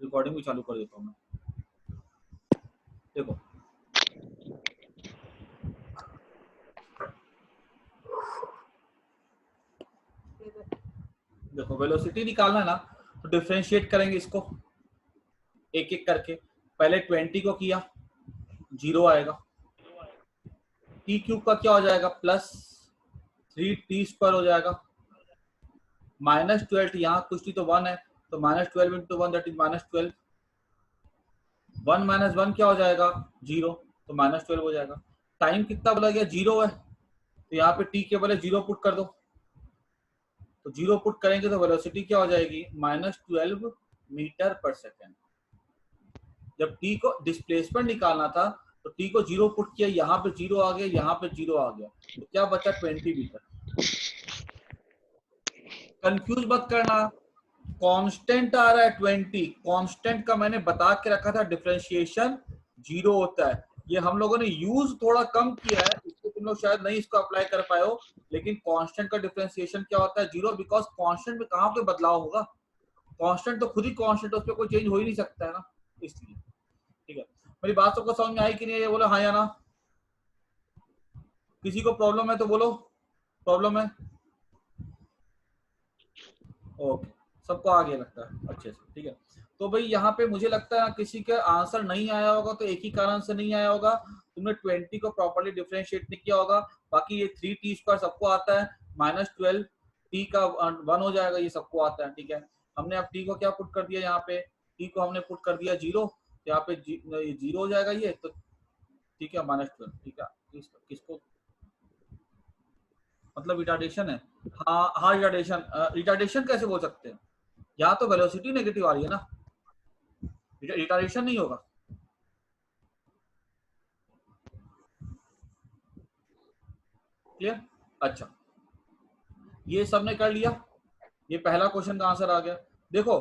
Recording भी चालू कर देता हूँ मैं। देखो देखो वेलोसिटी निकालना है ना, तो डिफरेंशिएट करेंगे इसको एक एक करके। पहले 20 को किया, 0 आएगा। टी क्यूब का क्या हो जाएगा, प्लस 3t² हो जाएगा। -12 यहाँ कुछ थी तो 1 है, तो -12 इंटू 1 दैट इज -12। 1 - 1 क्या हो जाएगा, 0, तो -12 हो जाएगा। टाइम कितना बोला गया, 0 है, तो यहाँ पे टी के बदले 0 पुट कर दो। तो 0 पुट करेंगे तो वेलोसिटी क्या हो जाएगी, -12 मीटर पर सेकेंड। जब टी को डिस्प्लेसमेंट निकालना था तो टी को 0 पुट किया, यहाँ पे 0 आ गया, यहाँ पे 0 आ गया, तो क्या बचा, 20 मीटर। कंफ्यूज मत करना, कांस्टेंट आ रहा है 20। कांस्टेंट का मैंने बता के रखा था डिफरेंशिएशन 0 होता है। ये हम लोगों ने यूज थोड़ा कम किया है, इसको तुम लोग शायद नहीं इसको अप्लाई कर पाए हो, लेकिन कांस्टेंट का डिफरेंशिएशन क्या होता है, 0, बिकॉज कांस्टेंट में कहाँ पे बदलाव होगा, कांस्टेंट तो खुद ही कांस्टेंट, उस पर कोई चेंज हो ही नहीं सकता है ना, इसलिए। ठीक है, मेरी बात सबको समझ में आई कि नहीं, ये बोलो हाँ या ना। किसी को प्रॉब्लम है तो बोलो, प्रॉब्लम है। ओके, सबको आ गया लगता है अच्छे से। ठीक है, तो भाई यहाँ पे मुझे लगता है किसी का आंसर नहीं आया होगा, तो एक ही कारण से नहीं आया होगा, तुमने 20 को प्रॉपर्ली डिफरेंशिएट नहीं किया होगा। बाकी ये 3t² सबको आता है, -12 t का 1 हो जाएगा, ये सबको आता है। ठीक है, हमने अब t को क्या पुट कर दिया, यहाँ पे t को हमने पुट कर दिया 0, यहाँ पे 0 हो जाएगा ये, तो ठीक है -12। ठीक है, किसको मतलब रिटार्डेशन है, हाँ हाँ रिटार्डेशन। रिटार्डेशन कैसे बोल सकते हैं, यहाँ तो वेलोसिटी नेगेटिव आ रही है ना, रिटार्डेशन नहीं होगा। क्लियर, अच्छा, ये सबने कर लिया, ये पहला क्वेश्चन का आंसर आ गया। देखो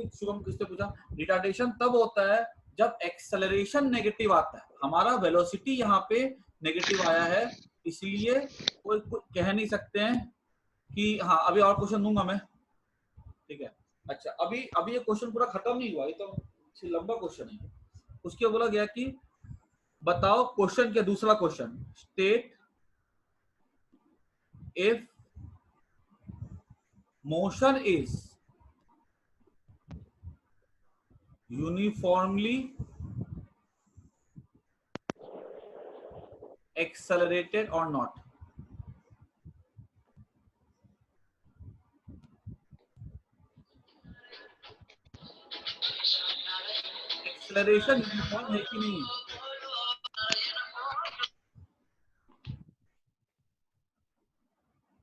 शुभम किसने पूछा, रिटार्डेशन तब होता है जब एक्सेलरेशन नेगेटिव आता है, हमारा वेलोसिटी यहाँ पे नेगेटिव आया है, इसलिए कोई कह नहीं सकते हैं कि हाँ। अभी और क्वेश्चन दूंगा मैं, ठीक है। अच्छा, अभी अभी ये क्वेश्चन पूरा खत्म नहीं हुआ, ये तो लंबा क्वेश्चन है। उसके बोला गया कि बताओ क्वेश्चन के दूसरा question, state if motion is uniformly accelerated or not। Acceleration uniform है कि नहीं,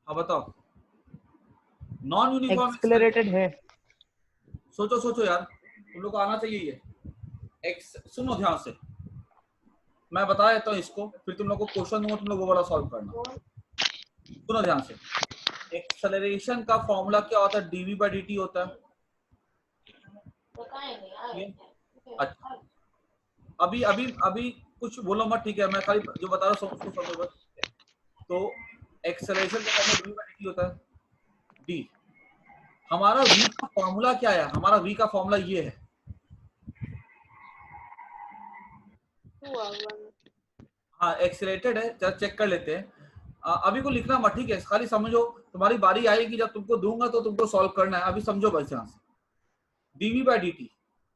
हाँ बताओ। नॉन यूनिफॉर्म एक्सेलरेटेड है। सोचो सोचो यार, तुम लोग को आना चाहिए ये। सुनो ध्यान से, मैं बता देता हूँ इसको, फिर तुम लोग को क्वेश्चन दूंगा, तुम लोग वो वाला सॉल्व करना। सुनो ध्यान से, एक्सेलरेशन का फॉर्मूला क्या होता है, dv/dt होता है। अच्छा, अभी अभी अभी कुछ बोलो मत, ठीक है, मैं खाली जो बता रहा हूँ उसको समझो बस। तो एक्सेलरेशन का फॉर्मूला dv/dt होता है, d। हमारा v का फॉर्मूला क्या है, हमारा v का फॉर्मूला ये है, हाँ एक्सेलरेटेड है, जरा चेक कर लेते हैं। अभी को लिखना मत, ठीक है, खाली समझो, तुम्हारी बारी आएगी जब तुमको दूंगा तो तुमको सॉल्व करना है, अभी समझो बस यहाँ से। dv/dt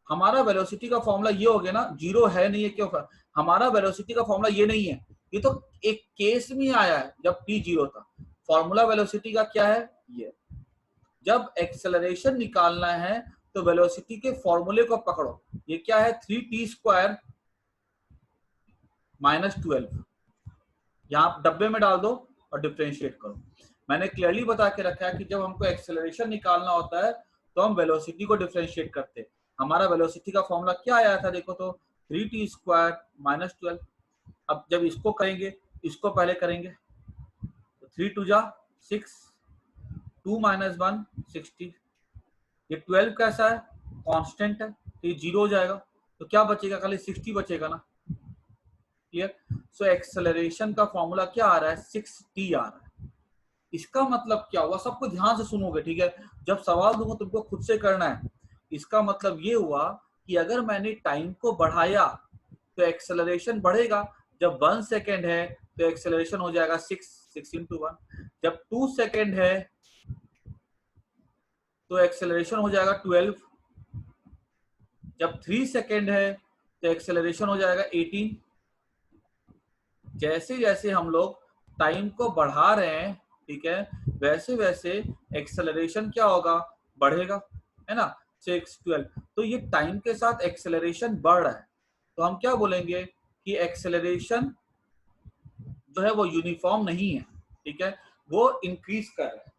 हमारा वेलोसिटी का फॉर्मूला ये हो गया ना, 0 है नहीं है, क्यों, हमारा वेलोसिटी का फॉर्मूला ये नहीं है, ये तो एक केस में आया है जब t 0 था। फॉर्मूला वेलोसिटी का क्या है, ये जब एक्सेलरेशन निकालना है तो वेलोसिटी के फॉर्मूले को पकड़ो, ये क्या है, 3t² -12, यहाँ डब्बे में डाल दो और डिफरेंशिएट करो। मैंने क्लियरली बता के रखा है कि जब हमको एक्सेलरेशन निकालना होता है तो हम वेलोसिटी को डिफरेंशिएट करते हैं। हमारा वेलोसिटी का फॉर्मूला क्या आया था, देखो तो 3t² -12। अब जब इसको करेंगे, इसको पहले करेंगे, तो 3 2 जा 6, 2 - 1 60। ये 12 कैसा है, कांस्टेंट है, तो ये 0 हो जाएगा, तो क्या बचेगा, खाली 60 बचेगा ना। क्लियर, सो एक्सेलरेशन का फॉर्मूला क्या आ रहा है, 6t आ रहा है। इसका मतलब क्या हुआ, सबको ध्यान से सुनोगे, ठीक है, जब सवाल दूंगा तुमको खुद से करना है। इसका मतलब ये हुआ कि अगर मैंने टाइम को बढ़ाया तो एक्सेलरेशन बढ़ेगा। जब 1 सेकेंड है तो एक्सेलरेशन हो जाएगा 6 into 1। जब 2 सेकेंड है तो एक्सेलरेशन हो जाएगा 12। जब 3 सेकेंड है तो एक्सेलरेशन हो जाएगा 18। जैसे जैसे हम लोग टाइम को बढ़ा रहे हैं, ठीक है, वैसे वैसे एक्सेलरेशन क्या होगा, बढ़ेगा, है ना। 6 12, तो ये टाइम के साथ एक्सेलरेशन बढ़ रहा है, तो हम क्या बोलेंगे कि एक्सेलरेशन जो है वो यूनिफॉर्म नहीं है, ठीक है, वो इंक्रीज कर रहा है।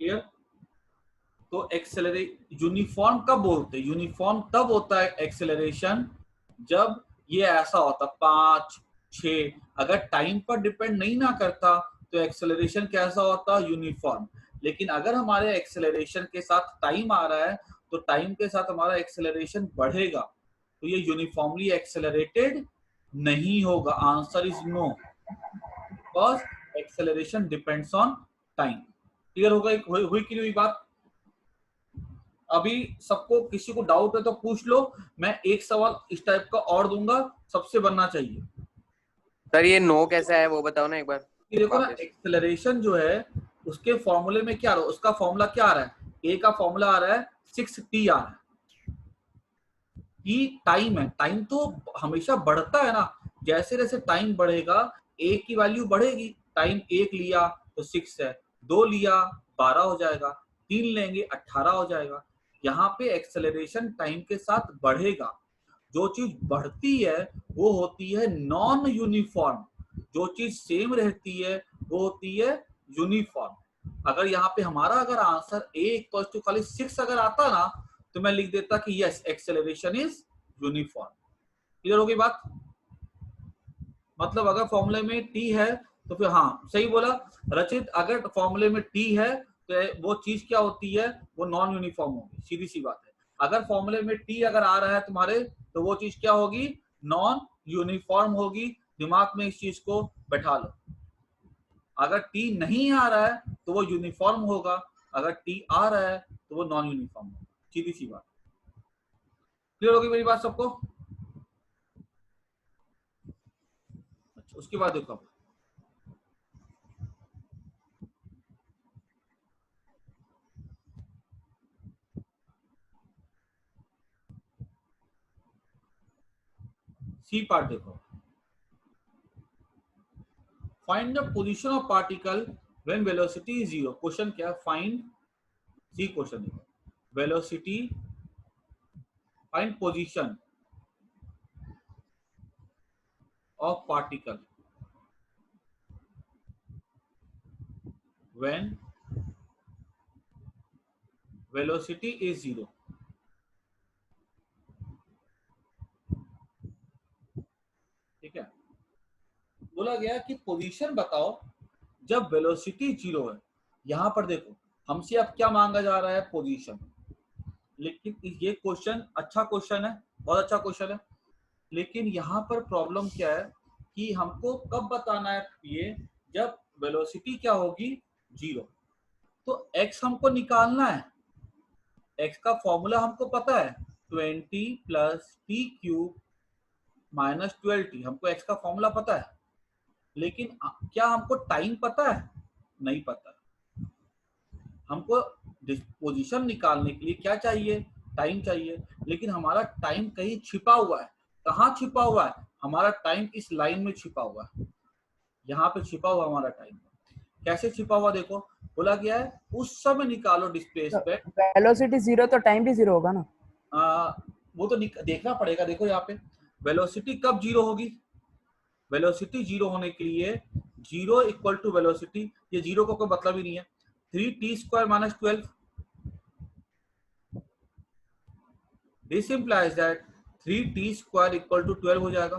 क्लियर। तो एक्सेलरेट यूनिफॉर्म कब बोलते हैं, यूनिफॉर्म तब होता है एक्सेलरेशन जब ये ऐसा होता 5 6, अगर टाइम पर डिपेंड नहीं ना करता तो एक्सेलरेशन कैसा होता, यूनिफॉर्म। लेकिन अगर हमारे एक्सेलरेशन के साथ टाइम आ रहा है तो टाइम के साथ हमारा एक्सेलरेशन बढ़ेगा, तो ये यूनिफॉर्मली एक्सेलरेटेड नहीं होगा। Answer is no, because acceleration depends on time. Clear होगा, हुई कि नहीं बात। अभी सबको किसी को डाउट है तो पूछ लो, मैं एक सवाल इस टाइप का और दूंगा, सबसे बनना चाहिए। सर ये नो कैसा है वो बताओ ना एक बार। ये देखो ना, वापस। एक्सेलरेशन जो है उसके फॉर्मूले में क्या आ रहा है, उसका फॉर्मूला क्या आ रहा है, ए का फॉर्मूला आ रहा है 6t आ रहा है। ई टाइम है, टाइम तो हमेशा बढ़ता है ना, जैसे जैसे टाइम बढ़ेगा ए की वैल्यू बढ़ेगी। टाइम 1 लिया तो 6 है, 2 लिया 12 हो जाएगा, 3 लेंगे 18 हो जाएगा। यहाँ पे एक्सेलरेशन टाइम के साथ बढ़ेगा। जो चीज बढ़ती है वो होती है नॉन यूनिफॉर्म, जो चीज सेम रहती है वो होती है यूनिफॉर्म। अगर यहाँ पे हमारा अगर आंसर ए इक्वल टू खाली 6 अगर आता ना तो मैं लिख देता कि yes acceleration is uniform. Clear होगी बात। मतलब अगर फॉर्मूले में टी है तो फिर हाँ सही बोला रचित, अगर फॉर्मूले में टी है तो वो चीज क्या होती है, वो नॉन यूनिफॉर्म होगी, सीधी सी बात है। अगर फॉर्मूले में टी अगर आ रहा है तुम्हारे तो वो चीज क्या होगी, नॉन यूनिफॉर्म होगी। दिमाग में इस चीज को बैठा लो। अगर टी नहीं आ रहा है तो वो यूनिफॉर्म होगा, अगर टी आ रहा है तो वो नॉन यूनिफॉर्म होगा, सीधी सी बात। क्लियर होगी मेरी बात सबको। अच्छा उसके बाद देखो सी पार्ट देखो, find the position of particle when velocity is 0। Question क्या है, फाइंड, सी क्वेश्चन देखो, velocity, find position of particle when velocity is 0। ठीक है, बोला गया कि पोजीशन बताओ जब वेलोसिटी 0 है। यहां पर देखो हमसे अब क्या मांगा जा रहा है, पोजीशन। लेकिन ये क्वेश्चन अच्छा क्वेश्चन है, बहुत अच्छा क्वेश्चन है, लेकिन यहाँ पर प्रॉब्लम क्या है कि हमको कब बताना है ये, जब वेलोसिटी क्या होगी 0। तो x हमको निकालना है, x का फॉर्मूला हमको पता है 20 + t³ - 12t, हमको x का फॉर्मूला पता है। लेकिन क्या हमको टाइम पता है, नहीं पता। हमको पोजीशन निकालने के लिए क्या चाहिए, टाइम चाहिए। लेकिन हमारा टाइम कहीं छिपा हुआ है। कहाँ छिपा हुआ है, हमारा टाइम इस लाइन में छिपा हुआ है, यहाँ पे छिपा हुआ हमारा टाइम। कैसे छिपा हुआ देखो, बोला गया है उस समय निकालो डिस्प्लेसमेंट। वेलोसिटी 0 तो टाइम भी 0 होगा ना। वो तो देखना पड़ेगा। देखो यहाँ पे वेलोसिटी कब 0 होगी, वेलोसिटी 0 होने के लिए 0 = वेलोसिटी, ये 0 का कोई मतलब ही नहीं है। 3t² - 12, this implies that 3t² = 12 हो जाएगा।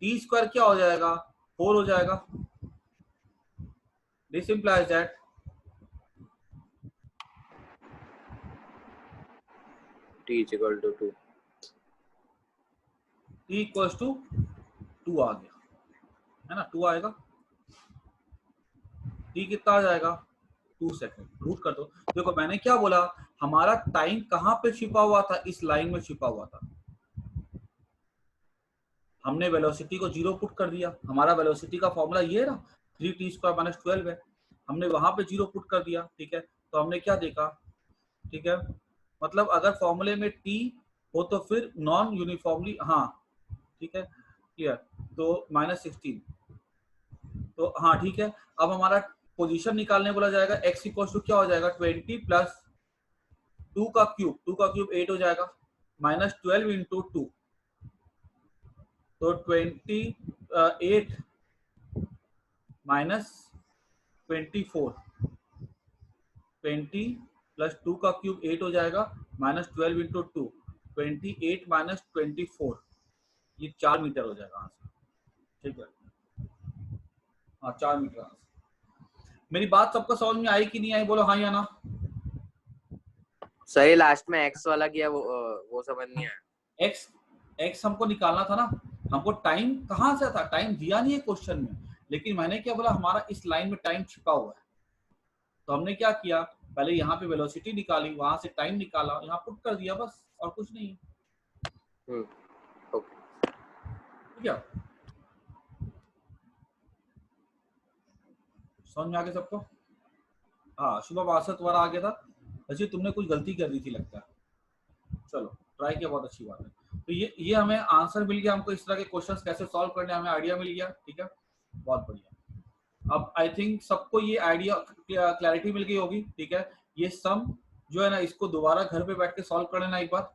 t² क्या हो जाएगा, 4 हो जाएगा। This implies that t = 2, t = 2 आ गया, है ना, 2 आएगा। t कितना आ जाएगा, 2 सेकेंड। रूट कर दो। देखो मैंने क्या बोला हमारा टाइम कहाँ पे छिपा हुआ था? इस लाइन में छिपा हुआ था। हमने वेलोसिटी को 0 पुट कर दिया। हमारा वेलोसिटी का फॉर्मूला ये ना 3t² - 12 है। हमने वहां पे 0 पुट कर दिया, ठीक है। तो हमने क्या देखा, ठीक है, मतलब अगर फॉर्मूले में t हो तो फिर नॉन यूनिफॉर्मली, हाँ ठीक है, क्लियर। तो -16, तो हाँ ठीक है। अब हमारा पोजीशन निकालने बोला जाएगा, x इक्वल टू क्या हो जाएगा, 20 प्लस 2 का क्यूब 8 हो जाएगा, -12 इंटू 2, तो 28 माइनस 24, 20 प्लस 2 का क्यूब 8 हो जाएगा, -12 इंटू 2, 28 माइनस 24, ये 4 मीटर हो जाएगा आंसर, ठीक है। हाँ 4 मीटर आंसर। मेरी बात सबको समझ में आई कि नहीं आई? बोलो हाँ या ना। सर ये लास्ट में एक्स वाला किया वो समझ नहीं आया। एक्स हमको निकालना था ना, हमको टाइम कहाँ से था, टाइम दिया नहीं है क्वेश्चन में, लेकिन मैंने क्या बोला, हमारा इस लाइन में टाइम छिपा हुआ है। तो हमने क्या किया, पहले यहाँ पे वेलोसिटी निकाली, वहां से टाइम निकाला, यहाँ पुट कर दिया, बस और कुछ नहीं है। ठीक है, समझ में आ गया सबको? हाँ शुभ वासत तुम्हारा आ गया था, वैसे तुमने कुछ गलती कर दी थी लगता है। चलो ट्राई किया, बहुत अच्छी बात है। तो ये हमें आंसर मिल गया, हमको इस तरह के क्वेश्चंस कैसे सॉल्व करने हमें आइडिया मिल गया, ठीक है, बहुत बढ़िया। अब आई थिंक सबको ये आइडिया क्लैरिटी मिल गई होगी, ठीक है। ये सम जो है ना, इसको दोबारा घर पे बैठ के सॉल्व कर लेना एक बार,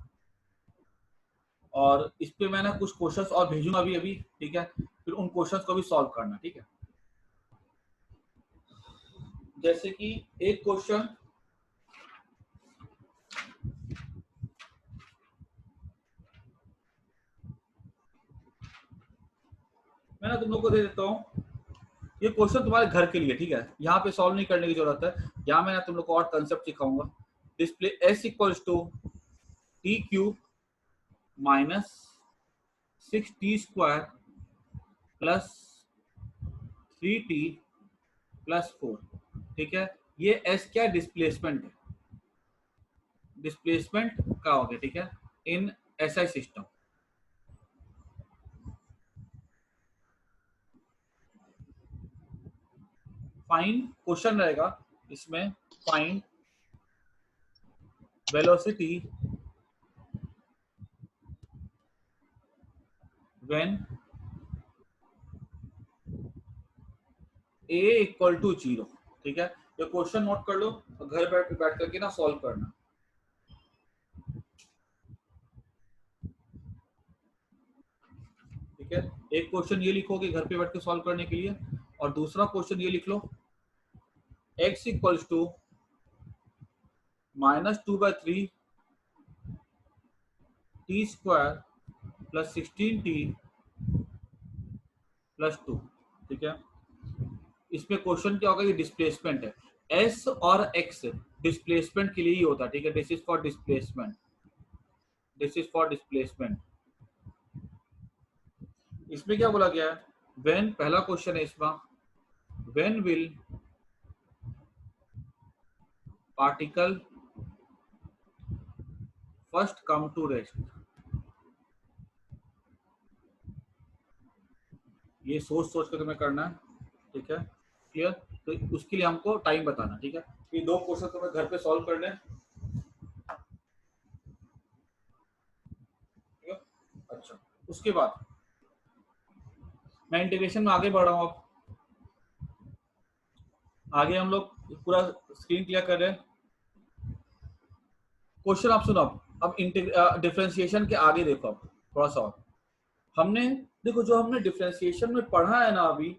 और इस पे मैं ना कुछ क्वेश्चंस और भेजूंगा अभी, ठीक है, फिर उन क्वेश्चंस को भी सॉल्व करना, ठीक है। जैसे कि एक क्वेश्चन मैं ना तुम लोग को दे देता हूँ, ये क्वेश्चन तुम्हारे घर के लिए, ठीक है, यहाँ पे सॉल्व नहीं करने की जरूरत है। यहाँ मैं ना तुम लोग को और कंसेप्ट सिखाऊंगा। Display s equals to t³ minus 6t² plus 3t plus 4, ठीक है। ये s क्या, डिस्प्लेसमेंट है, डिस्प्लेसमेंट का हो गया, ठीक है, in SI system. Find, question रहेगा इसमें, find velocity when a equal to 0, ठीक है। ये क्वेश्चन नोट कर लो और घर बैठ करके ना सॉल्व करना। ठीक है, एक क्वेश्चन ये लिखोगे घर पे बैठ के सॉल्व करने के लिए, और दूसरा क्वेश्चन ये लिख लो, x equals to -2/3 t² plus 16t plus 2, ठीक है। इसमें क्वेश्चन क्या होगा, ये डिस्प्लेसमेंट है, s और x डिस्प्लेसमेंट के लिए ही होता है, ठीक है। This is for displacement, this is for displacement. इसमें क्या बोला गया है, व्हेन, पहला क्वेश्चन है इसमें, when will particle first come to rest. ये सोच सोच कर तुम्हें करना है, ठीक है, क्लियर। तो उसके लिए हमको टाइम बताना, ठीक है। ये दो क्वेश्चन तुम्हें घर पे सॉल्व करने, ठीक है। अच्छा, उसके बाद मैं इंटीग्रेशन में आगे बढ़ रहा हूँ। अब आगे हम लोग पूरा स्क्रीन क्लियर कर रहे हैं। क्वेश्चन आप सुनो, अब डिफरेंशिएशन के आगे देखो, अब थोड़ा सा और हमने देखो, जो हमने डिफरेंशिएशन में पढ़ा है ना अभी,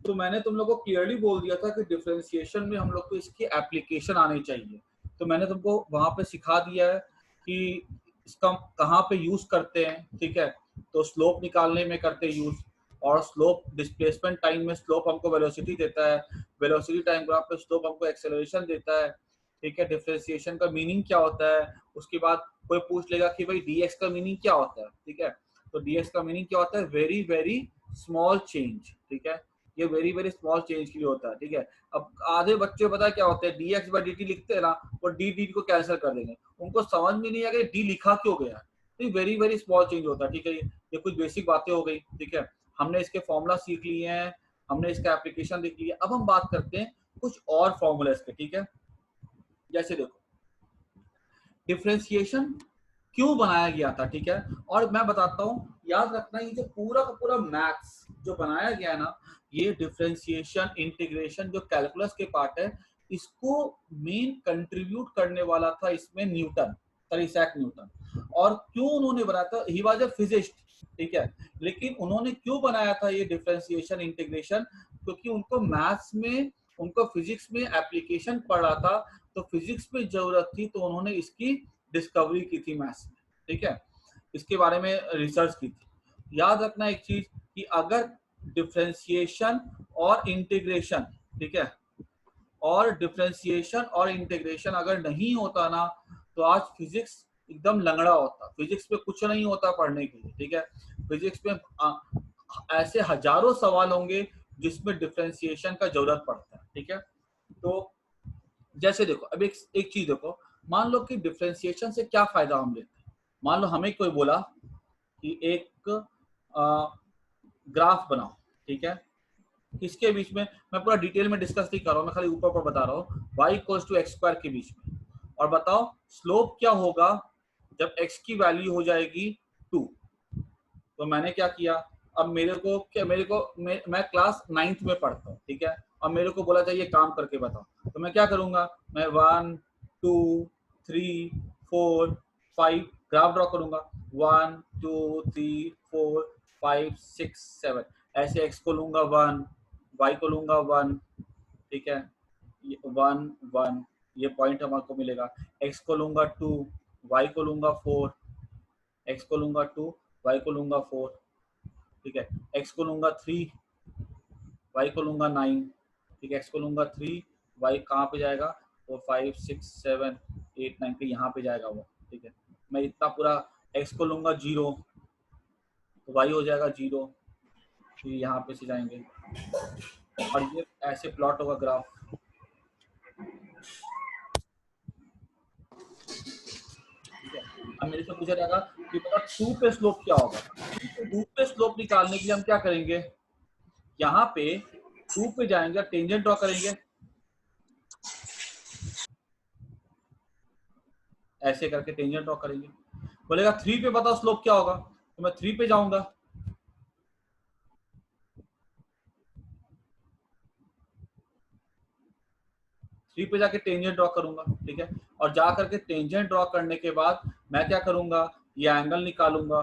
तो मैंने तुम लोग को क्लियरली बोल दिया था कि डिफरेंशिएशन में हम लोग को इसकी एप्लीकेशन आनी चाहिए। तो मैंने तुमको वहां पे सिखा दिया है कि इसका कहाँ पे यूज करते हैं, ठीक है। तो स्लोप निकालने में करते यूज, और स्लोप डिस्प्लेसमेंट टाइम में स्लोप हमको वेलोसिटी देता है, वेलोसिटी टाइम ग्राफ पे स्लोप हमको एक्सेलरेशन देता है, ठीक है। डिफरेंशिएशन का मीनिंग क्या होता है, उसके बाद कोई पूछ लेगा कि भाई dx का मीनिंग क्या होता है, ठीक है। तो dx का मीनिंग क्या होता है, वेरी वेरी स्मॉल चेंज, ठीक है। ये वेरी वेरी स्मॉल चेंज के लिए होता है, ठीक है। अब आधे बच्चे पता है क्या होते हैं, dx by dt लिखते हैं ना, वो डी को कैंसिल कर देंगे, उनको समझ में नहीं आएगा डी लिखा क्यों गया। तो वेरी वेरी स्मॉल चेंज होता है, ठीक है। ये कुछ बेसिक बातें हो गई, ठीक है। हमने इसके फॉर्मूला सीख लिए हैं, हमने इसका एप्लीकेशन देख लिया। अब हम बात करते हैं कुछ और फॉर्मूला के, ठीक है। जैसे देखो डिफरेंशिएशन क्यों बनाया गया था, ठीक है। और मैं बताता हूँ, याद रखना ये जो पूरा का पूरा मैथ्स जो बनाया गया है ना, ये डिफरेंशिएशन इंटीग्रेशन जो कैलकुलस के पार्ट है, इसको मेन कंट्रीब्यूट करने वाला था इसमें न्यूटन, सर इसैक न्यूटन। और क्यों उन्होंने बनाया था, ही वाज अ फिजिस्ट, ठीक है। लेकिन उन्होंने क्यों बनाया था ये डिफरेंशिएशन इंटीग्रेशन, क्योंकि उनको मैथ्स में, उनको फिजिक्स में एप्लीकेशन पढ़ा था, तो फिजिक्स में जरूरत थी, तो उन्होंने इसकी डिस्कवरी की थी मैथ्स में, ठीक है। इसके बारे में रिसर्च की थी। याद रखना एक चीज कि अगर डिफरेंशिएशन और इंटीग्रेशन, ठीक है, और डिफरेंशिएशन और इंटीग्रेशन अगर नहीं होता ना, तो आज फिजिक्स एकदम लंगड़ा होता, फिजिक्स में कुछ नहीं होता पढ़ने के लिए, ठीक है। फिजिक्स में ऐसे हजारों सवाल होंगे जिसमें डिफरेंशिएशन का जरूरत पड़ता है, ठीक है। तो जैसे देखो अब एक चीज देखो, मान लो कि डिफरेंशिएशन से क्या फायदा हम लेते हैं। मान लो हमें कोई बोला कि एक ग्राफ बनाओ, ठीक है। किसके बीच में, मैं पूरा डिटेल में डिस्कस नहीं कर रहा हूँ, मैं खाली ऊपर पर बता रहा हूँ, y equals to x square के बीच में। और बताओ स्लोप क्या होगा जब x की वैल्यू हो जाएगी 2। तो मैंने क्या किया, अब मैं क्लास 9th में पढ़ता हूँ, ठीक है। अब मेरे को बोला चाहिए काम करके बताओ, तो मैं क्या करूंगा, मैं 1 2 3 4 5 ग्राफ ड्रॉ करूंगा, 1 2 3 4 5 6 7, ऐसे x को लूंगा 1, y को लूंगा 1, ठीक है, 1 1, ये पॉइंट हमारे को मिलेगा। x को लूंगा 2, y को लूंगा 4, x को लूंगा 2, y को लूंगा 4, ठीक है। x को लूंगा 3, y को लूंगा 9, ठीक है। x को लूंगा 3, y कहाँ पे जाएगा, वो 5 6 7 8 9 पे यहाँ पे जाएगा वो, ठीक है। मैं इतना पूरा x को लूंगा 0, तो y हो जाएगा 0, फिर यहाँ पे से जाएंगे और ये ऐसे प्लॉट होगा ग्राफ। ठीक है, अब मेरे से पूछा जाएगा कि बता 2 पे स्लोप क्या होगा। 2 पे स्लोप निकालने के लिए हम क्या करेंगे, यहाँ पे 2 पे जाएंगे, टेंजेंट ड्रॉ करेंगे, ऐसे करके टेंजेंट ड्रॉ करेंगे। बोलेगा 3 पे बताओ स्लोप क्या होगा, तो मैं 3 पे जाऊंगा, थ्री पे जाके टेंजेंट ड्रॉ करूंगा, ठीक है। और जा करके टेंजेंट ड्रॉ करने के बाद मैं क्या करूंगा, ये एंगल निकालूंगा,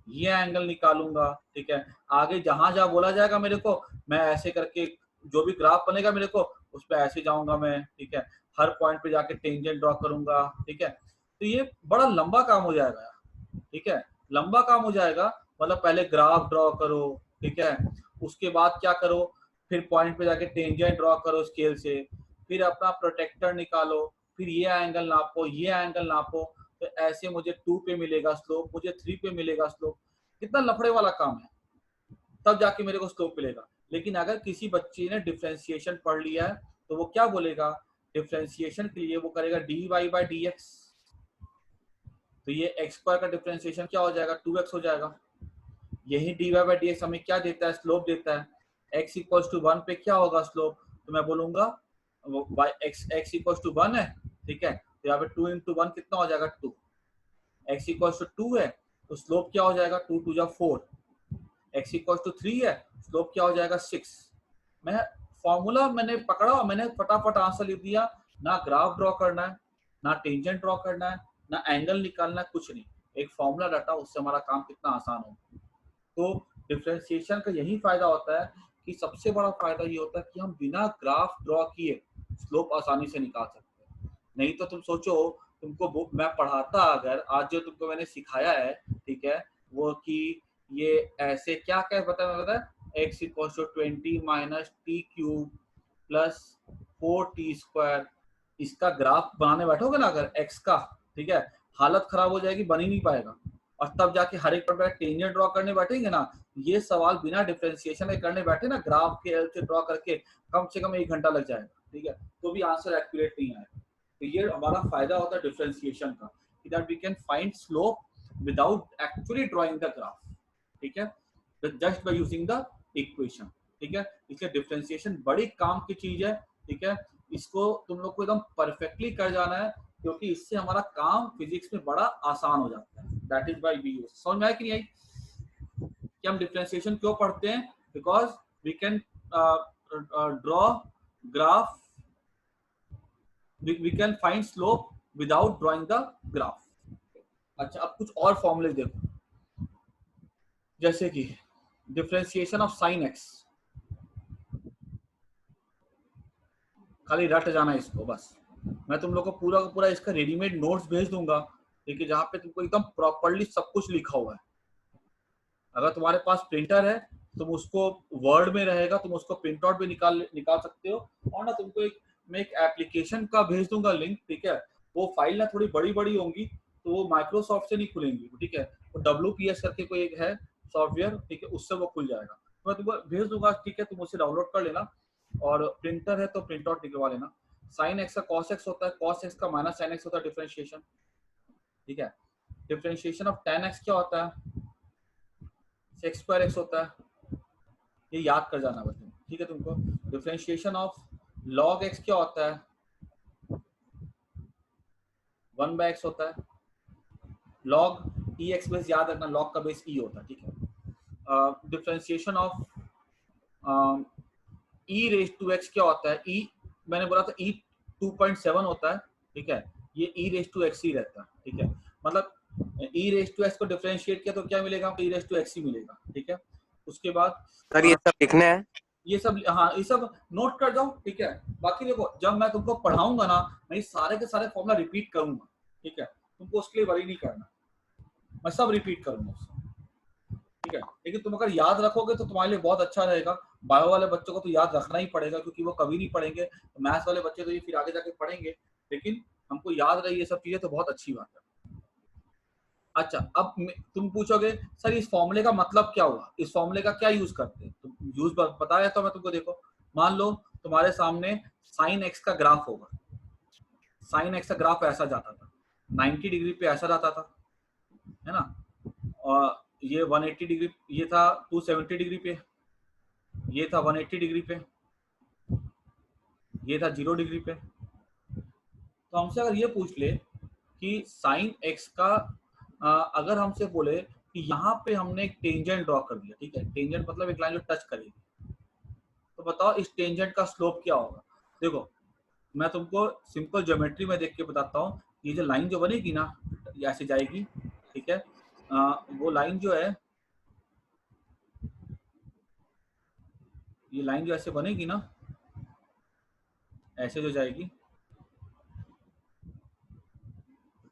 ये एंगल निकालूंगा, ठीक है। आगे जहां जहां बोला जाएगा मेरे को, मैं ऐसे करके जो भी ग्राफ बनेगा मेरे को उस पर ऐसे जाऊंगा मैं, ठीक है। हर पॉइंट पे जाके टेंजेंट ड्रॉ करूंगा, ठीक है। तो ये बड़ा लंबा काम हो जाएगा, ठीक है, लंबा काम हो जाएगा। मतलब पहले ग्राफ ड्रॉ करो, ठीक है, उसके बाद क्या करो, फिर पॉइंट पे जाके टेंजेंट ड्रॉ करो स्केल से, फिर अपना प्रोटेक्टर निकालो, फिर ये एंगल नापो, ये एंगल नापो, तो ऐसे मुझे 2 पे मिलेगा स्लोप, मुझे 3 पे मिलेगा स्लोप। कितना लफड़े वाला काम है, तब जाके मेरे को स्लोप मिलेगा। लेकिन अगर किसी बच्चे ने डिफरेंशिएशन पढ़ लिया है तो वो क्या बोलेगा, डिफरेंशिएशन के लिए वो करेगा dy by dx, तो ये x स्क्वायर का डिफरेंशिएशन क्या हो जाएगा, 2x हो जाएगा। यही dy by dx हमें क्या देता है, स्लोप देता है। x इक्वल्स टू 1 पे क्या होगा स्लोप, तो मैं बोलूंगा x इक्वल्स टू 1 है, ठीक है, तो यहाँ पे 2 into 1 कितना हो जाएगा 2, x इक्वल्स टू 2 है तो स्लोप क्या हो जाएगा 2 2 जा 4, x इक्वल्स टू 3 है, स्लोप क्या हो जाएगा 6। मैं फॉर्मूला मैंने पकड़ा, मैंने फटाफट आंसर लिख दिया, ना ग्राफ ड्रॉ करना है, ना टेंजेंट ड्रॉ करना है, ना एंगल निकालना है, कुछ नहीं, एक फॉर्मूला रटा, उससे हमारा काम कितना आसान हो। तो डिफरेंशिएशन का यही फायदा होता है कि सबसे बड़ा फायदा ये होता है कि हम बिना ग्राफ ड्रॉ किए स्लोप आसानी से निकाल सकते हैं। नहीं तो तुम सोचो, तुमको मैं पढ़ाता अगर आज जो तुमको मैंने सिखाया है, ठीक है, वो कि ये ऐसे क्या क्या पता है, x equal to 20 minus t cube plus 4t square, इसका ग्राफ बनाने बैठोगे ना अगर x का, ठीक है, हालत खराब हो जाएगी, बन ही नहीं पाएगा। और तब जाके हर एक पर टेंजेंट ड्रॉ करने बैठेंगे ना, ये सवाल बिना डिफरेंशिएशन के करने बैठे ना, ग्राफ के हेल्प से ड्रॉ करके कम से कम 1 घंटा लग जाएगा, ठीक है, तो भी आंसर एक्यूरेट नहीं आएगा। तो ये हमारा फायदा होता है डिफरेंशिएशन का, कि that we can find slope without actually drawing the graph, ठीक है, just by using the equation, ठीक है। इसलिए डिफरेंशिएशन बड़ी काम की चीज है, ठीक है, इसको तुम लोग को एकदम परफेक्टली कर जाना है, क्योंकि इससे हमारा काम फिजिक्स में बड़ा आसान हो जाता है। That is by we use. समझ में आया कि नहीं आई कि हम डिफरेंशिएशन क्यों पढ़ते हैं? Because we can draw graph, we can find slope without drawing the graph. अच्छा, अब कुछ और फॉर्मूले देखो, जैसे कि डिफरेंशिएशन ऑफ साइन एक्स, खाली रट जाना इसको बस। मैं तुम लोग को पूरा का पूरा इसका रेडीमेड नोट्स भेज दूंगा, ठीक है, जहाँ पे तुमको एकदम प्रॉपर्ली सब कुछ लिखा हुआ है। अगर तुम्हारे पास प्रिंटर है तुम उसको वर्ड में रहेगा, तुम उसको प्रिंट आउट भी निकाल सकते हो, और ना तुमको मैं एक एप्लीकेशन का भेज दूंगा लिंक, ठीक है, वो फाइल ना थोड़ी बड़ी बड़ी होंगी, तो वो माइक्रोसॉफ्ट से नहीं खुलेंगी, ठीक है, वो WPS करके कोई एक है सॉफ्टवेयर, ठीक है, उससे वो खुल जाएगा। तो मैं तुमको भेज दूंगा, ठीक है, तुम उसे डाउनलोड कर लेना, और प्रिंटर है तो प्रिंट आउट निकलवा लेना। साइन एक्स का कॉस एक्स होता है, कॉस एक्स का माइनस साइन एक्स होता है डिफरेंशिएशन, ठीक है। डिफरेंशिएशन ऑफ tan x क्या होता है? सेक्स स्क्वायर एक्स होता है, ये याद कर जाना बस, ठीक है तुमको। डिफरेंशिएशन ऑफ log x क्या होता है? 1/x होता है। log ex बेस याद रखना, log का बेस e होता है, ठीक है। Differentiation of e raise to x क्या होता है? e मैंने बोला था e 2.7 होता है, ठीक है, ये e रेज टू x ही रहता है, ठीक है, मतलब e रेज टू x को डिफरेंशिएट किया तो क्या मिलेगा? e रेज टू x ही मिलेगा, ठीक है। उसके बाद सर ये सब लिखने हैं, ये सब, हाँ ये सब नोट कर जाओ, ठीक है। बाकी देखो जब मैं तुमको पढ़ाऊंगा ना, मैं ये सारे के सारे फॉर्मूला रिपीट करूंगा, ठीक है, तुमको उसके लिए वरी नहीं करना, मैं सब रिपीट करूंगा उसको, ठीक है। लेकिन तुम अगर याद रखोगे तो तुम्हारे लिए बहुत अच्छा रहेगा। बायो वाले बच्चों को तो याद रखना ही पड़ेगा, क्योंकि वो कभी नहीं पढ़ेंगे। मैथ्स वाले बच्चे तो ये फिर आगे जाके पढ़ेंगे, लेकिन हमको याद रही ये सब चीजें तो बहुत अच्छी बात है। अच्छा, अब तुम पूछोगे सर इस फॉर्मूले का मतलब क्या हुआ, इस फॉर्मूले का क्या यूज करते हैं? तो यूज बताया तो मैं तुमको, देखो मान लो तुम्हारे सामने साइन एक्स का ग्राफ होगा, साइन एक्स का ग्राफ ऐसा जाता था, 90 डिग्री पे ऐसा जाता था, है ना, और ये 180 डिग्री, ये था 270 डिग्री पे, ये था 180 डिग्री पे, ये था 0 डिग्री पे। तो हमसे अगर ये पूछ ले कि साइन एक्स का अगर हमसे बोले कि यहाँ पे हमने एक टेंजेंट ड्रॉ कर दिया, ठीक है, टेंजेंट मतलब एक लाइन जो टच करेगी, तो बताओ इस टेंजेंट का स्लोप क्या होगा? देखो मैं तुमको सिंपल ज्योमेट्री में देख के बताता हूँ। ये जो लाइन जो बनेगी ना, ऐसे जाएगी, ठीक है, वो लाइन जो है, ये लाइन जो ऐसे बनेगी ना, ऐसे जो जाएगी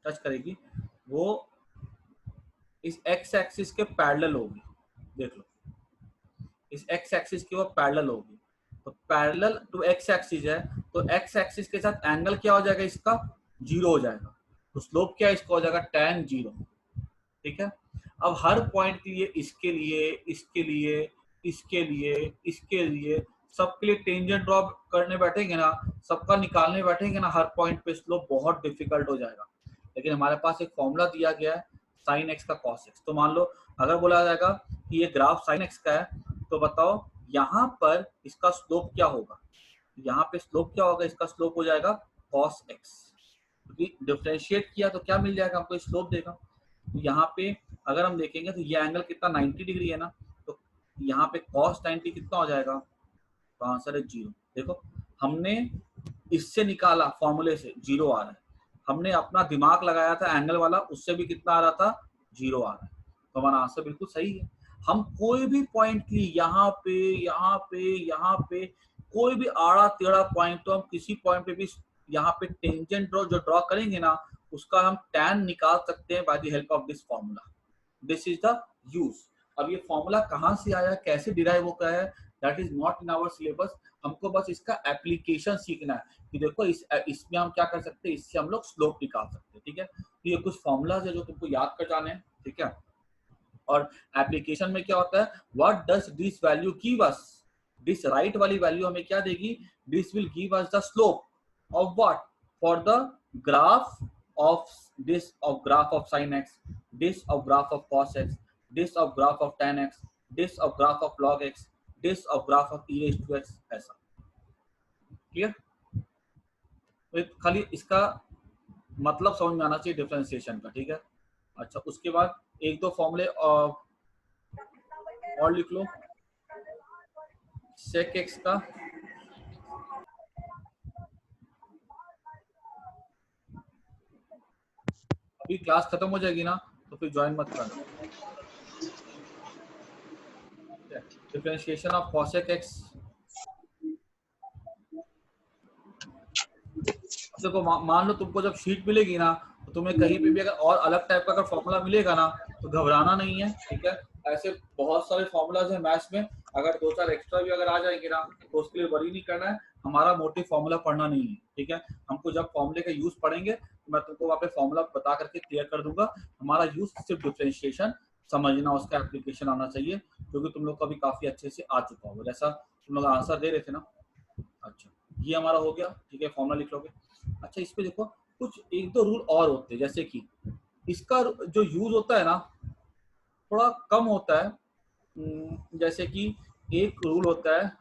टच करेगी, वो इस एक्स एक्सिस के पैरेलल होगी। देख लो, इस एक्स एक्सिस की वो पैरेलल होगी, तो पैरेलल टू एक्स एक्सिस है, तो एक्स एक्सिस के साथ एंगल क्या हो जाएगा? इसका 0 हो जाएगा, तो स्लोप क्या है? इसका हो जाएगा tan 0, ठीक है। अब हर पॉइंट के लिए, इसके लिए, इसके लिए, इसके लिए, इसके लिए, सबके लिए टेंजेंट ड्रॉ करने बैठेंगे ना, सबका निकालने बैठेंगे ना, हर पॉइंट पे स्लोप बहुत डिफिकल्ट हो जाएगा। लेकिन हमारे पास एक फॉर्मूला दिया गया है साइन एक्स का कॉस एक्स। तो मान लो अगर बोला जाएगा कि ये ग्राफ साइन एक्स का है, तो बताओ यहाँ पर इसका स्लोप क्या होगा? यहाँ पे स्लोप क्या होगा? इसका स्लोप हो जाएगा कॉस एक्स, क्योंकि डिफरेंशिएट किया तो क्या मिल जाएगा हमको? स्लोप देगा। तो यहाँ पे अगर हम देखेंगे तो ये एंगल कितना 90 डिग्री है ना, तो यहाँ पे cos 90 कितना हो जाएगा? तो आंसर है 0। देखो हमने इससे निकाला, फॉर्मूले से 0 आ रहा है, हमने अपना दिमाग लगाया था एंगल वाला, उससे भी कितना आ रहा था? 0 आ रहा है, तो हमारा आंसर बिल्कुल सही है। हम कोई भी पॉइंट की यहाँ पे, यहाँ पे, यहाँ पे, कोई भी आड़ा टेढ़ा पॉइंट, तो हम किसी पॉइंट पे भी यहाँ पे टेंजेंट जो ड्रॉ करेंगे ना, उसका हम tan निकाल सकते हैं by the help of this formula. This is the use. अब ये फॉर्मूला कहाँ से आया, कैसे डिराइव होता है, that is not in our syllabus. हमको बस इसका एप्लीकेशन सीखना है कि देखो इसमें हम क्या कर सकते हैं, इससे हम लोग स्लोप निकाल सकते हैं, ठीक है। तो ये कुछ फॉर्मूलाज है जो तुमको याद कर जाने हैं, ठीक है। और एप्लीकेशन में क्या होता है, what does this value give us, this right वाली वैल्यू हमें क्या देगी, this will give us the slope of what, for the graph of this, of graph of sin x, this of graph of cos x, this of graph of tan x, this of graph of log x, this of graph of e raised to x, ऐसा। Clear? तो खाली इसका मतलब समझ में आना चाहिए differentiation का, ठीक है। अच्छा, उसके बाद एक दो फॉर्मूले और लिख लो sec x का। अभी क्लास खत्म हो जाएगी ना, तो फिर ज्वाइन मत करना। डिफरेंशिएशन ऑफ cosec x, देखो मान लो तुमको जब शीट मिलेगी ना, तो तुम्हें कहीं पे भी अगर और अलग टाइप का अगर फॉर्मूला मिलेगा ना, तो घबराना नहीं है, ठीक है। ऐसे बहुत सारे फॉर्मूलाज हैं मैथ्स में, अगर दो चार एक्स्ट्रा भी अगर आ जाएंगे ना, तो उसके लिए वरी नहीं करना है। हमारा मोटिव फॉर्मूला पढ़ना नहीं है, ठीक है। हमको जब फॉर्मूले का यूज पढ़ेंगे, तो मैं तुमको वहाँ पे फॉर्मूला बता करके क्लियर कर दूंगा। हमारा यूज सिर्फ डिफरेंशिएशन समझना, उसका एप्लीकेशन आना चाहिए, क्योंकि तुम लोग का भी काफी अच्छे से आ चुका होगा, जैसा तुम लोग आंसर दे रहे थे ना। अच्छा, ये हमारा हो गया, ठीक है, फॉर्मूला लिख लोगे। अच्छा, इस पे देखो कुछ एक दो रूल और होते हैं, जैसे कि इसका जो यूज होता है ना, थोड़ा कम होता है। जैसे कि एक रूल होता है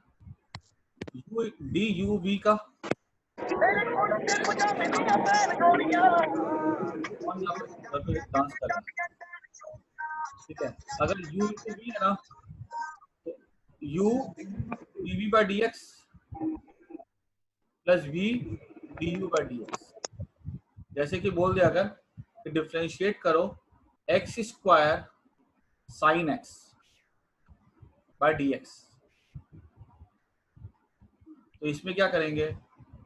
डी यू वी का, डांस कर रहा है, ठीक है। अगर यू इंटू वी है ना, तो u d v by D x plus v d u by D x. जैसे कि बोल दिया अगर डिफ्रेंशिएट करो x square sine x by d x, तो इसमें क्या करेंगे,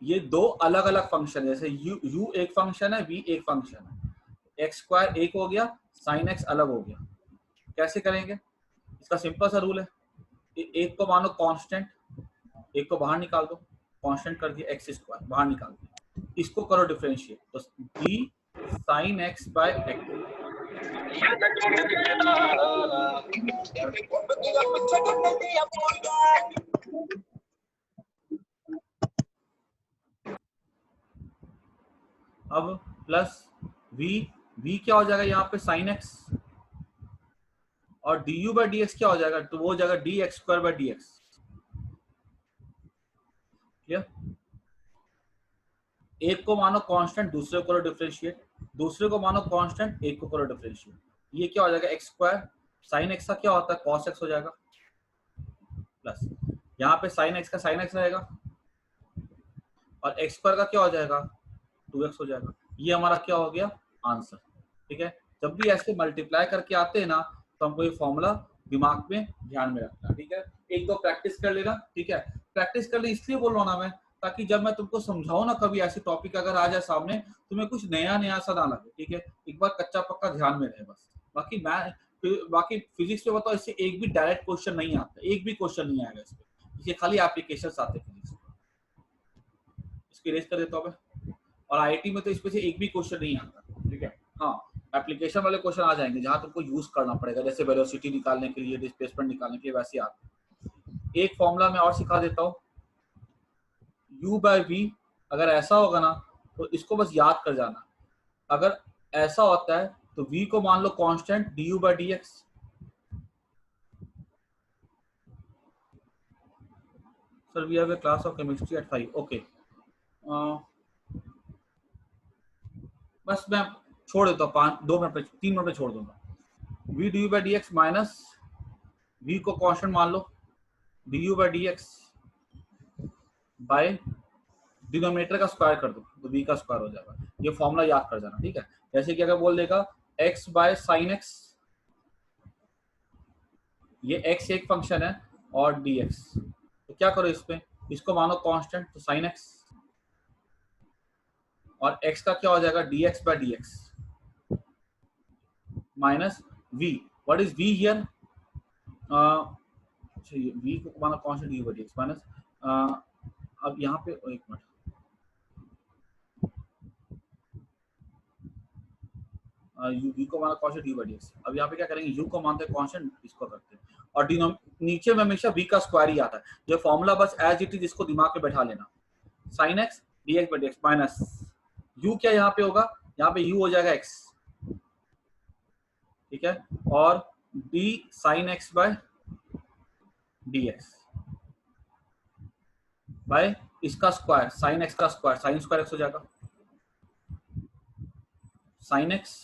ये दो अलग अलग फंक्शन, जैसे u एक फंक्शन है, v एक फंक्शन है, एक्स स्क्वायर एक हो गया, साइन एक्स अलग हो गया। कैसे करेंगे, इसका सिंपल सा रूल है, एक को मानो कांस्टेंट, एक को बाहर निकाल दो, कांस्टेंट कर दिया एक्स स्क्वायर, बाहर निकाल दिया, इसको करो डिफरेंशिएट, तो d sine x by x. अब प्लस v क्या हो जाएगा यहाँ पे साइन एक्स, और du बाई डी एक्स क्या हो जाएगा, तो वो हो जाएगा d x square by D x. Clear? एक को मानो कांस्टेंट, दूसरे को करो डिफरेंशिएट, दूसरे को मानो कांस्टेंट, एक को करो डिफरेंशिएट। ये क्या हो जाएगा, एक्स स्क्वायर, साइन एक्स का क्या होता है कॉस एक्स हो जाएगा, प्लस यहाँ पे साइन एक्स का साइन एक्स रहेगा, और एक्स स्क्वायर का क्या हो जाएगा 2x हो जाएगा। ये हमारा क्या हो गया आंसर, ठीक है। जब भी ऐसे मल्टीप्लाई करके आते हैं ना, तो हमको ये फॉर्मूला दिमाग में ध्यान में रखना, ठीक है। एक दो प्रैक्टिस कर लेना, ठीक है। प्रैक्टिस करने इसलिए बोल रहा हूँ ना मैं, ताकि जब मैं तुमको समझाऊं ना, कभी ऐसे टॉपिक अगर आ जाए सामने, तुम्हें कुछ नया नया सा ना लगे, ठीक है। एक बार कच्चा पक्का ध्यान में रहे बस। बाकी फिजिक्स पे बताओ, इससे एक भी डायरेक्ट क्वेश्चन नहीं आता, एक भी क्वेश्चन नहीं आएगा इसमें, इसके खाली एप्लीकेशंस आते हैं फिजिक्स। इसको इरेज कर देता हूं मैं। और आईआईटी में तो इसमें से एक भी क्वेश्चन नहीं आता, ठीक है। हाँ, एप्लीकेशन वाले क्वेश्चन आ जाएंगे, जहां तुमको यूज करना पड़ेगा, जैसे वेलोसिटी निकालने के लिए, डिस्प्लेसमेंट निकालने के लिए, वैसे आते हैं। एक फॉर्मूला मैं और सिखा देता हूँ, u बाई वी अगर ऐसा होगा ना, तो इसको बस याद कर जाना। अगर ऐसा होता है तो v को मान लो constant du by D X, sir we have a class of chemistry at 5, okay. बस मैं छोड़ देता हूँ 2 मिनट पे, 3 मिनट पे छोड़ दूंगा। v du by D x minus v को कांस्टेंट मान लो du by D x by denominator का स्क्वायर कर दो, तो v का स्क्वायर हो जाएगा। ये फॉर्मूला याद कर जाना, ठीक है। जैसे कि अगर बोल देगा x बाय साइन एक्स, ये x एक फंक्शन है और dx, तो क्या करो इस पे, इसको मानो कांस्टेंट, तो साइन एक्स, और x का क्या हो जाएगा dx by dx minus v। What is v हियर, v को मानो constant du by dx minus, अब यहाँ पे एक मिनट, u को माना कांस्टेंट d by dx। अब यहाँ पे क्या करेंगे, u को मानते हैं कांस्टेंट, इसको करते हैं, और नीचे में हमेशा v का स्क्वायर ही आता है। ये फॉर्मूला बस एज इट इज इसको दिमाग में बैठा लेना, sin x dx by dx minus u क्या यहाँ पे होगा, यहाँ पे u हो जाएगा x, ठीक है, और d sin x by dx by इसका स्क्वायर, sin x का स्क्वायर, sin स्क्वायर x हो जाएगा sin x।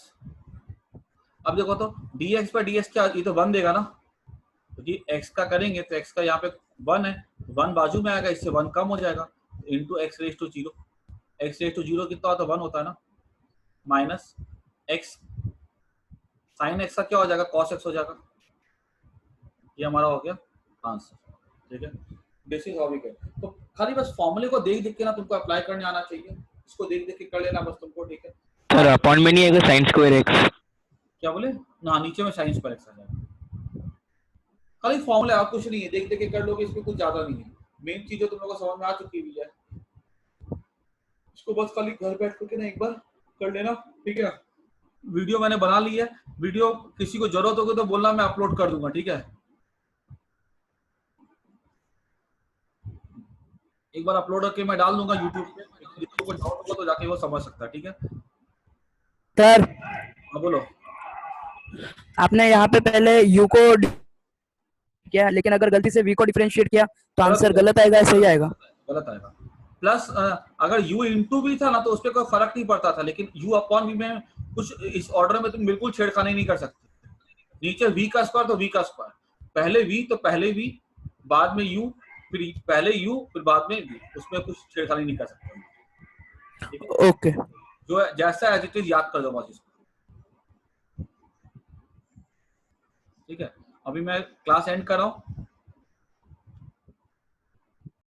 अब देखो तो dx by ds क्या, ये तो 1 देगा ना, क्योंकि x का करेंगे तो x का यहाँ पे 1 है, 1 बाजू में आएगा, इससे 1 कम हो जाएगा, into x raise to 0, x raise to 0 कितना होता है, 1 होता है ना, माइनस x sin x का क्या हो जाएगा, cos x हो जाएगा। ये हमारा हो गया आंसर, ठीक है। This is how we get. तो खाली बस फॉर्मूले को देख देख के ना तुमको अप्लाई करने आना चाहिए, इसको देख देख के कर लेना बस तुमको, ठीक है। सर अपॉन में नहीं आएगा sin स्क्वायर x? क्या बोले ना, नीचे में sin स्क्वायर x आ जाएगा, खाली फॉर्मूले, आप कुछ नहीं है, देख देख के कर लोगे, इसमें कुछ ज्यादा नहीं है, मेन चीजें तुम लोगों को समझ में आ चुकी हुई है, इसको बस खाली घर बैठ करके ना एक बार कर लेना, ठीक है। वीडियो मैंने बना ली है, वीडियो किसी को जरूरत होगी तो बोलना, मैं अपलोड कर दूंगा, ठीक है। एक बार अपलोड करके मैं डाल दूंगा यूट्यूब पे, जिसको कोई डाउट होगा तो जाके वो समझ सकता है, ठीक है। सर हाँ बोलो। आपने यहाँ पे पहले u को किया, लेकिन अगर गलती से v को डिफरेंशिएट किया तो आंसर गलत आएगा, ऐसे ही आएगा? गलत आएगा। प्लस अगर u इंटू भी था ना तो उसपे कोई फर्क नहीं पड़ता था, लेकिन u अपॉन v में कुछ इस ऑर्डर में तुम बिल्कुल छेड़खानी नहीं कर सकते। नीचे v का स्क्वायर तो v का स्क्वायर, पहले v तो पहले v, बाद में u, फिर पहले u, फिर बाद में v, उसमें कुछ छेड़खानी नहीं कर सकते। ओके, जो जैसा एज इट इज याद कर दो बस इसको, ठीक है। अभी मैं क्लास एंड कर रहा हूँ।